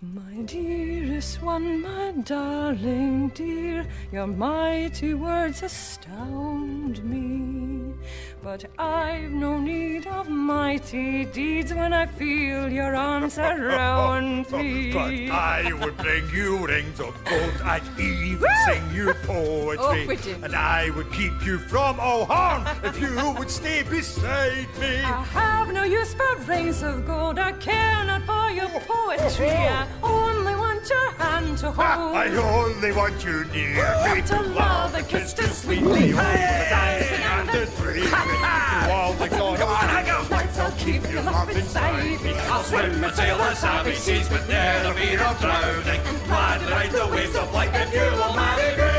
My dearest one, my darling dear, your mighty words astound me. But I've no need of mighty deeds when I feel your arms around me. But I would bring you rings of gold, I'd even sing you poetry, and I would keep you from all harm if you would stay beside me. I have no use for rings of gold, I care not for your poetry. I only want your hand to hold. I only want you near me, to love and kiss to sweetly, to dance and to dream. All the Come on, I go! nights I'll keep your love inside me. I'll swim and sail the savage seas with never fear of drowning, and gladly ride the waves of life if you will marry me.